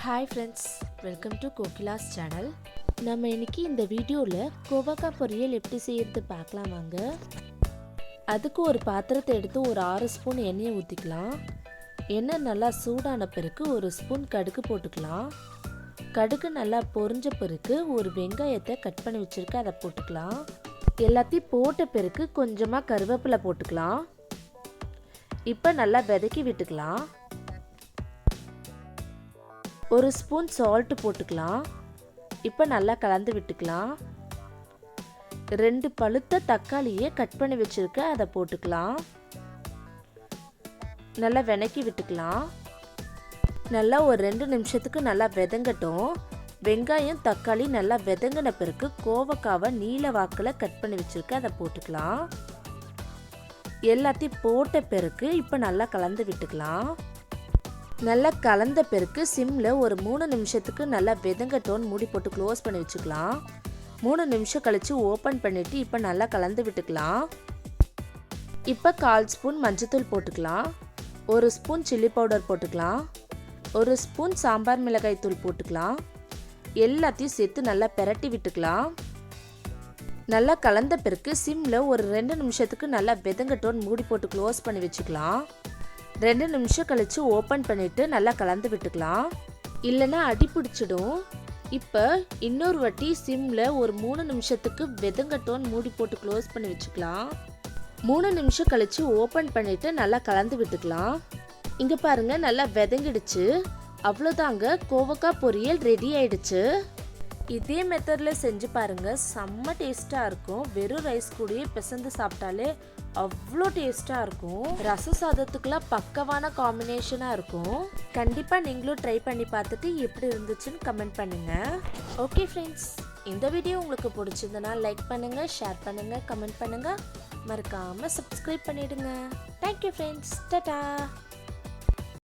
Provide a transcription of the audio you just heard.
Hi friends, welcome to Kokila's channel. நம்ம இன்னைக்கு இந்த வீடியோவில் கோவக்காய் பொரியல் எப்படி செய்யறது பார்க்கலாம் வாங்க. அதுக்கு ஒரு பாத்திரத்தை எடுத்து ஒரு 6 ஸ்பூன் எண்ணெயை ஊற்றிக்கலாம். எண்ணெய் நல்லா சூடான பிறகு ஒரு ஸ்பூன் கடுகு போட்டுக்கலாம். கடுகு நல்லா பொரிஞ்ச பிறகு ஒரு வெங்காயத்தை கட் பண்ணி வச்சிருக்க அதை போட்டுக்கலாம். எல்லாத்தையும் போட்ட பிறகு கொஞ்சமாக கருவேப்பிலை போட்டுக்கலாம். இப்போ நல்லா வதக்கி விட்டுக்கலாம். ஒரு ஸ்பூன் சால்ட் போட்டுக்கலாம். இப்போ நல்லா கலந்து விட்டுக்கலாம். 2 பழுத்த தக்காளியை கட் பண்ணி வச்சிருக்க அதை போட்டுக்கலாம். நல்லா வதக்கி விட்டுக்கலாம். நல்லா ஒரு 2 நிமிஷத்துக்கு நல்லா வதங்கட்டும். வெங்காயம் தக்காளி நல்லா வதங்கின பிறகு கோவக்காவை நீல வாக்கில் கட் பண்ணி வச்சிருக்க அதை போட்டுக்கலாம். எல்லாத்தையும் போட்ட பிறகு இப்போ நல்லா கலந்து விட்டுக்கலாம். நல்லா கலந்த பிறகு சிம்மில் ஒரு 3 நிமிஷத்துக்கு நல்லா வெதங்கட்டோன்னு மூடி போட்டு க்ளோஸ் பண்ணி வச்சுக்கலாம். 3 நிமிஷம் கழித்து ஓப்பன் பண்ணிவிட்டு இப்போ நல்லா கலந்து விட்டுக்கலாம். இப்போ 1/4 ஸ்பூன் மஞ்சத்தூள் போட்டுக்கலாம். 1 ஸ்பூன் சில்லி பவுடர் போட்டுக்கலாம். 1 ஸ்பூன் சாம்பார் மிளகாய் தூள் போட்டுக்கலாம். எல்லாத்தையும் சேர்த்து நல்லா பெரட்டி விட்டுக்கலாம். நல்லா கலந்த பிறகு சிம்மில் ஒரு 2 நிமிஷத்துக்கு நல்லா வெதங்கட்டோன்னு மூடி போட்டு க்ளோஸ் பண்ணி வச்சுக்கலாம். 2 நிமிஷம் கழித்து ஓப்பன் பண்ணிவிட்டு நல்லா கலந்து விட்டுக்கலாம். இல்லைன்னா அடி பிடிச்சிடும். இப்போ இன்னொரு வாட்டி சிம்மில் ஒரு 3 நிமிஷத்துக்கு வெதங்கட்டோன்னு மூடி போட்டு க்ளோஸ் பண்ணி வச்சுக்கலாம். 3 நிமிஷம் கழித்து ஓப்பன் பண்ணிவிட்டு நல்லா கலந்து விட்டுக்கலாம். இங்கே பாருங்கள் நல்லா வெதங்கிடுச்சு. அவ்வளோதாங்க, கோவக்காய் பொரியல் ரெடி ஆயிடுச்சு. இதே மெத்தடில் செஞ்சு பாருங்கள், செம்ம டேஸ்ட்டாக இருக்கும். வெறும் ரைஸ் கூடயே பிசைந்து சாப்பிட்டாலே அவ்வளோ டேஸ்ட்டாக இருக்கும். ரச சாதத்துக்குலாம் பக்கவான காம்பினேஷனாக இருக்கும். கண்டிப்பாக நீங்களும் ட்ரை பண்ணி பார்த்துட்டு எப்படி இருந்துச்சுன்னு கமெண்ட் பண்ணுங்கள். ஓகே ஃப்ரெண்ட்ஸ், இந்த வீடியோ உங்களுக்கு பிடிச்சிருந்தனா லைக் பண்ணுங்கள், ஷேர் பண்ணுங்கள், கமெண்ட் பண்ணுங்கள். மறக்காமல் சப்ஸ்கிரைப் பண்ணிவிடுங்க. Thank you friends, Tata.